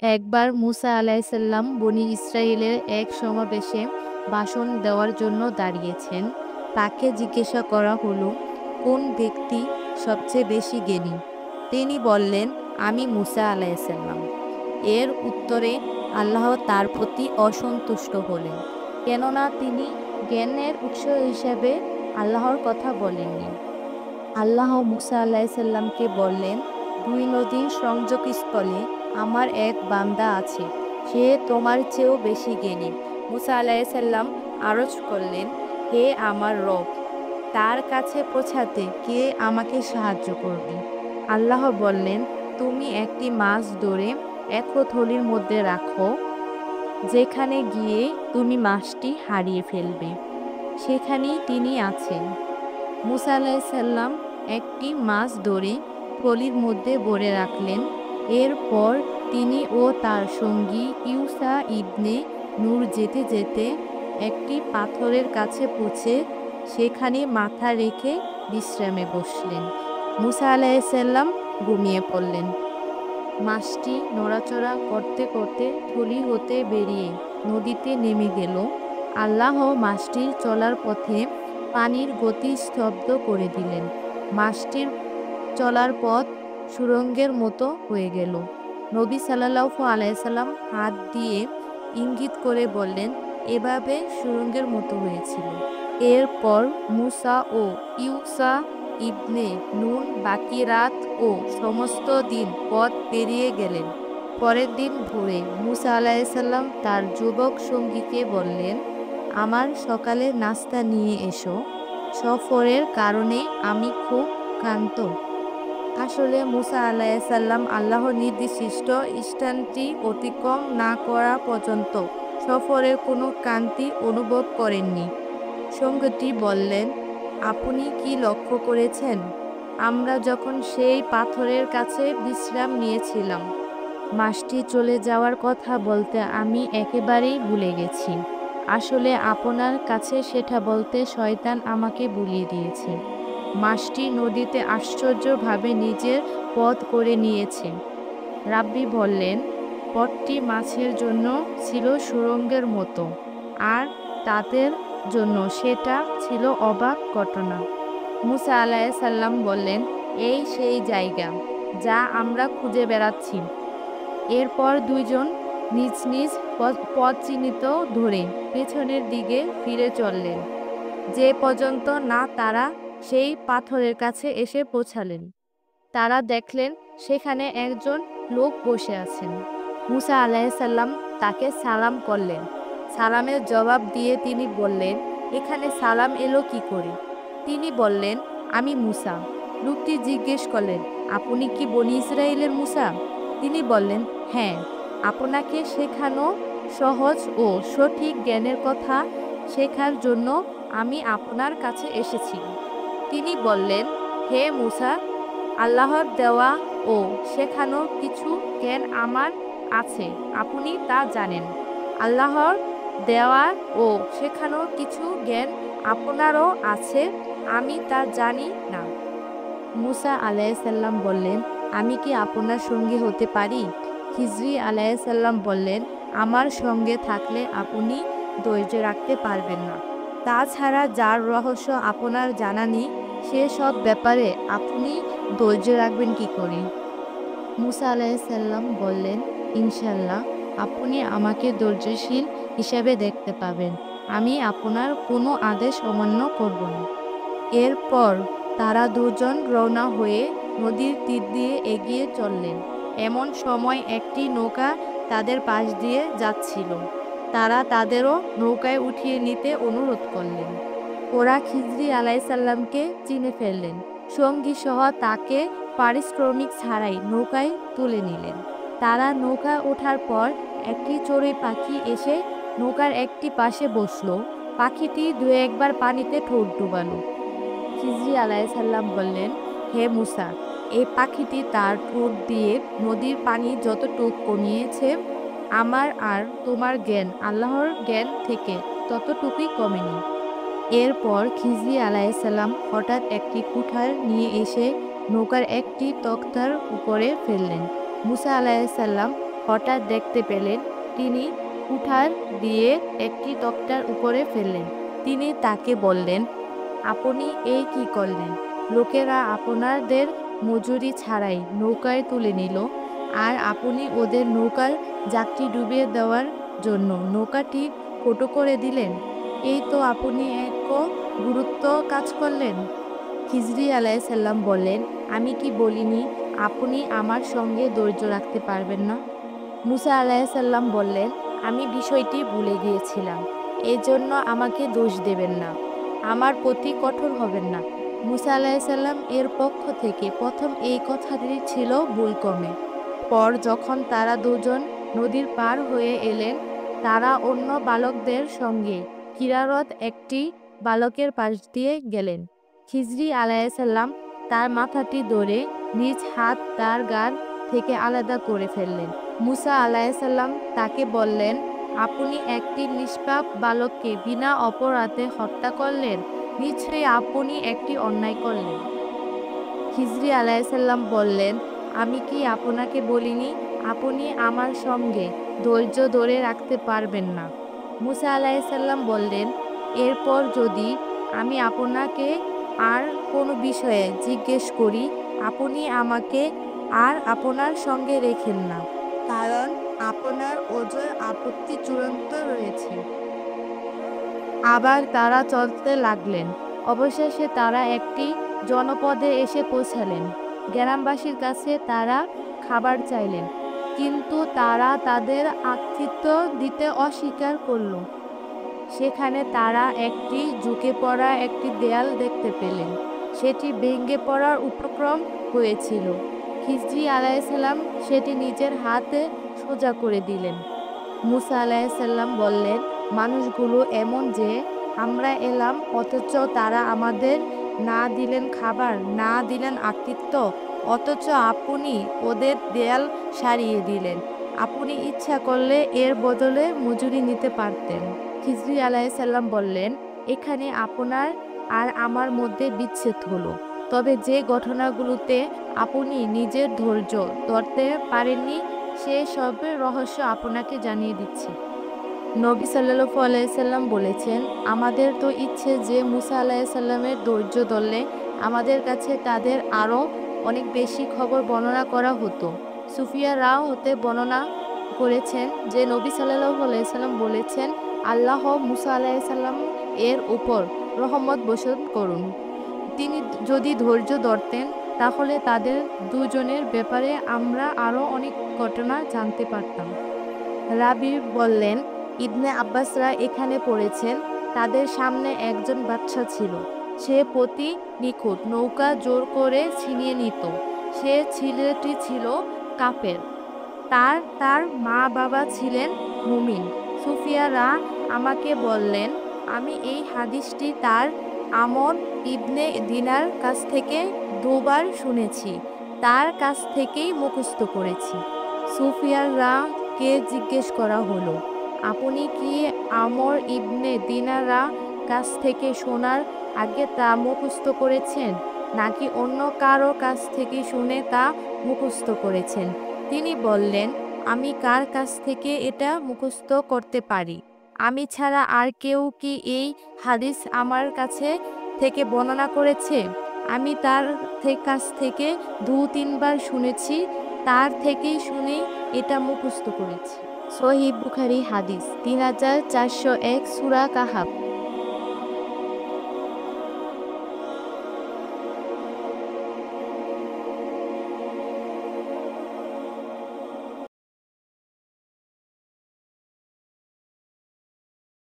একবার মুসা আলাইসাল্লাম বনি ইসরায়েলের এক সমাবেশে ভাষণ দেওয়ার জন্য দাঁড়িয়েছেন। তাকে জিজ্ঞাসা করা হলো, কোন ব্যক্তি সবচেয়ে বেশি জ্ঞানী? তিনি বললেন, আমি মুসা আলাইসাল্লাম। এর উত্তরে আল্লাহ তার প্রতি অসন্তুষ্ট হলেন, কেননা তিনি জ্ঞানের উৎস হিসাবে আল্লাহর কথা বলেননি। আল্লাহ মুসা আলাইসাল্লামকে বললেন, দুই নদীর সংযোগস্থলে আমার এক বান্দা আছে, সে তোমার চেয়েও বেশি জ্ঞানী। মুসা আলাইসাল্লাম আরজ করলেন, হে আমার রব, তার কাছে পৌঁছাতে কে আমাকে সাহায্য করবে? আল্লাহ বললেন, তুমি একটি মাছ ধরে এক থলির মধ্যে রাখো, যেখানে গিয়ে তুমি মাছটি হারিয়ে ফেলবে, সেখানেই তিনি আছেন। মুসা আলাইসাল্লাম একটি মাছ ধরে থলির মধ্যে ভরে রাখলেন। এরপর তিনি ও তার সঙ্গী ইউসা ইবনে নূর যেতে যেতে একটি পাথরের কাছে পৌঁছে সেখানে মাথা রেখে বিশ্রামে বসলেন। মুসা আলাইসাল্লাম ঘুমিয়ে পড়লেন। মাছটি নড়াচড়া করতে করতে থলি হতে বেরিয়ে নদীতে নেমে গেল। আল্লাহ মাছটির চলার পথে পানির গতি স্তব্ধ করে দিলেন। মাছটির চলার পথ সুড়ঙ্গের মতো হয়ে গেল। নবী সাল্লাল্লাহু আলাইহি সাল্লাম হাত দিয়ে ইঙ্গিত করে বললেন, এভাবে সুড়ঙ্গের মতো হয়েছিল। এরপর মুসা ও ইউসা ইবনে নুন বাকি রাত ও সমস্ত দিন পথ পেরিয়ে গেলেন। পরের দিন ভোরে মুসা আলাইসাল্লাম তার যুবক সঙ্গীকে বললেন, আমার সকালে নাস্তা নিয়ে এসো, সফরের কারণে আমি খুব ক্লান্ত। আসলে মুসা আলাইসাল্লাম আল্লাহর নির্দিষ্ট স্থানটি অতিক্রম না করা পর্যন্ত সফরের কোনো ক্লান্তি অনুভব করেননি। সঙ্গীটি বললেন, আপনি কি লক্ষ্য করেছেন? আমরা যখন সেই পাথরের কাছে বিশ্রাম নিয়েছিলাম, মাসটি চলে যাওয়ার কথা বলতে আমি একেবারেই ভুলে গেছি। আসলে আপনার কাছে সেটা বলতে শয়তান আমাকে ভুলিয়ে দিয়েছে। মাসটি নদীতে আশ্চর্যভাবে নিজের পথ করে নিয়েছে। রাব্বি বললেন, পথটি মাছের জন্য ছিল সুড়ঙ্গের মতো, আর তাদের জন্য সেটা ছিল অবাক ঘটনা। মুসা আলাইসাল্লাম বললেন, এই সেই জায়গা যা আমরা খুঁজে বেড়াচ্ছি। এরপর দুইজন নিজ নিজ পথ চিহ্নিত ধরে পেছনের দিকে ফিরে চললেন, যে পর্যন্ত না তারা সেই পাথরের কাছে এসে পৌঁছালেন। তারা দেখলেন সেখানে একজন লোক বসে আছেন। মুসা আলাইসাল্লাম তাকে সালাম করলেন। সালামের জবাব দিয়ে তিনি বললেন, এখানে সালাম এলো কি করে? তিনি বললেন, আমি মুসা। লোকটি জিজ্ঞেস করলেন, আপনি কি বনি ইসরায়েলের মুসা? তিনি বললেন, হ্যাঁ, আপনাকে শেখানো সহজ ও সঠিক জ্ঞানের কথা শেখার জন্য আমি আপনার কাছে এসেছি। তিনি বললেন, হে মুসা, আল্লাহর দেওয়া ও শেখানো কিছু জ্ঞান আমার আছে, আপনি তা জানেন। আল্লাহর দেওয়া ও শেখানো কিছু জ্ঞান আপনারও আছে, আমি তা জানি না। মুসা আলাইসাল্লাম বললেন, আমি কি আপনার সঙ্গে হতে পারি? খিজরি আলাইসাল্লাম বললেন, আমার সঙ্গে থাকলে আপনি ধৈর্য রাখতে পারবেন না। তাছাড়া যার রহস্য আপনার জানা নেই, সেসব ব্যাপারে আপনি ধৈর্য রাখবেন কি করে? মুসা আলাইসাল্লাম বললেন, ইনশাল্লাহ, আপনি আমাকে ধৈর্যশীল হিসাবে দেখতে পাবেন। আমি আপনার কোনো আদেশ অমান্য করব না। এরপর তারা দুজন রওনা হয়ে নদীর তীর দিয়ে এগিয়ে চললেন। এমন সময় একটি নৌকা তাদের পাশ দিয়ে যাচ্ছিল। তারা তাদেরও নৌকায় উঠিয়ে নিতে অনুরোধ করলেন। ওরা খিজরি আলাইসাল্লামকে চিনে ফেললেন। সঙ্গী সহ তাকে পারিশ্রমিক ছাড়াই নৌকায় তুলে নিলেন। তারা নৌকা ওঠার পর একটি চড়ুই পাখি এসে নৌকার একটি পাশে বসলো। পাখিটি দু একবার পানিতে ঠোঁট ডুবালো। খিজরি আলাইসাল্লাম বললেন, হে মুসা, এই পাখিটি তার ঠোঁট দিয়ে নদীর পানি যতটুক কমিয়েছে, আমার আর তোমার জ্ঞান আল্লাহর জ্ঞান থেকে ততটুকুই কমেনি। এরপর খিজরি আলাইসাল্লাম হঠাৎ একটি কুঠার নিয়ে এসে নৌকার একটি তক্তার উপরে ফেললেন। মুসা আলাইসাল্লাম হঠাৎ দেখতে পেলেন তিনি কুঠার দিয়ে একটি তক্তার উপরে ফেললেন। তিনি তাকে বললেন, আপনি এই কি করলেন? লোকেরা আপনাদের মজুরি ছাড়াই নৌকায় তুলে নিল, আর আপনি ওদের নৌকার যাত্রী ডুবিয়ে দেওয়ার জন্য নৌকাটি ছোট করে দিলেন। এই তো আপনি এক গুরুত্ব কাজ করলেন। খিজরি আলাইসাল্লাম বললেন, আমি কি বলিনি আপনি আমার সঙ্গে ধৈর্য রাখতে পারবেন না? মুসা আলাইসাল্লাম বললেন, আমি বিষয়টি ভুলে গিয়েছিলাম, এজন্য আমাকে দোষ দেবেন না, আমার প্রতি কঠোর হবেন না। মুসা আলাইসাল্লাম এর পক্ষ থেকে প্রথম এই কথাটি ছিল ভুল কমে। পর যখন তারা দুজন নদীর পার হয়ে এলেন, তারা অন্য বালকদের সঙ্গে কিরারত একটি বালকের পাশ দিয়ে গেলেন। খিজরি আলাইসাল্লাম তার মাথাটি ধরে নিজ হাত তার গার থেকে আলাদা করে ফেললেন। মুসা আলাইসাল্লাম তাকে বললেন, আপনি একটি নিষ্পাপ বালককে বিনা অপরাধে হত্যা করলেন, নিশ্চয়ই আপনি একটি অন্যায় করলেন। খিজরি আলাইসাল্লাম বললেন, আমি কি আপনাকে বলিনি আপনি আমার সঙ্গে ধৈর্য ধরে রাখতে পারবেন না? মুসা আলাইসাল্লাম বললেন, এরপর যদি আমি আপনাকে আর কোনো বিষয়ে জিজ্ঞেস করি, আপনি আমাকে আর আপনার সঙ্গে রেখেন না, কারণ আপনার ওজর আপত্তি চূড়ান্ত রয়েছে। আবার তারা চলতে লাগলেন। অবশেষে তারা একটি জনপদে এসে পৌঁছালেন। গ্রামবাসীর কাছে তারা খাবার চাইলেন, কিন্তু তারা তাদের আতিথ্য দিতে অস্বীকার করল। সেখানে তারা একটি ঝুঁকে পড়া একটি দেয়াল দেখতে পেলেন। সেটি ভেঙে পড়ার উপক্রম হয়েছিল। খিজরি আলাইসাল্লাম সেটি নিজের হাতে সোজা করে দিলেন। মুসা আলাইসাল্লাম বললেন, মানুষগুলো এমন যে আমরা এলাম অথচ তারা আমাদের না দিলেন খাবার, না দিলেন আতিথ্য, অথচ আপনি ওদের দেয়াল সারিয়ে দিলেন। আপনি ইচ্ছা করলে এর বদলে মজুরি নিতে পারতেন। খিজরি আলাইসাল্লাম বললেন, এখানে আপনার আর আমার মধ্যে বিচ্ছেদ হলো, তবে যে ঘটনাগুলোতে আপনি নিজের ধৈর্য ধরতে পারেননি সে সবের রহস্য আপনাকে জানিয়ে দিচ্ছি। নবী সাল্লাল্লাহু আলাইহি সাল্লাম বলেছেন, আমাদের তো ইচ্ছে যে মুসা আলাইসাল্লামের ধৈর্য ধরলে আমাদের কাছে তাদের আরও অনেক বেশি খবর বর্ণনা করা হতো। সুফিয়া রাও হতে বর্ণনা করেছেন যে নবী সাল্লাল্লাহু আলাইহি সাল্লাম বলেছেন, আল্লাহ মুসা আলাইসাল্লাম এর উপর রহমত বর্ষণ করুন। তিনি যদি ধৈর্য ধরতেন তাহলে তাদের দুজনের ব্যাপারে আমরা আরও অনেক ঘটনা জানতে পারতাম। রাবি বললেন, ইবনে আব্বাসরা এখানে পড়েছেন, তাদের সামনে একজন বাদশা ছিল। সে প্রতি নিখুঁত নৌকা জোর করে ছিনিয়ে নিত। সে ছেলেটি ছিল কাফের। তার মা বাবা ছিলেন মুমিন। সুফিয়ারা আমাকে বললেন, আমি এই হাদিসটি তার আমর ইবনে দিনার কাছ থেকে দুবার শুনেছি, তার কাছ থেকেই মুখস্থ করেছি। সুফিয়াররা কে জিজ্ঞেস করা হলো, আপনি কি আমর ইবনে দিনারা কাছ থেকে শোনার আগে তা মুখস্থ করেছেন, নাকি অন্য কারো কাছ থেকে শুনে তা মুখস্থ করেছেন? তিনি বললেন, আমি কার কাছ থেকে এটা মুখস্থ করতে পারি? আমি ছাড়া আর কেউ কি এই হাদিস আমার কাছে থেকে বর্ণনা করেছে? আমি তার কাছ থেকে 2-3 বার শুনেছি, তার থেকেই শুনে এটা মুখস্থ করেছি। সহিহ বুখারী হাদিস 3401 সূরা কাহাফ।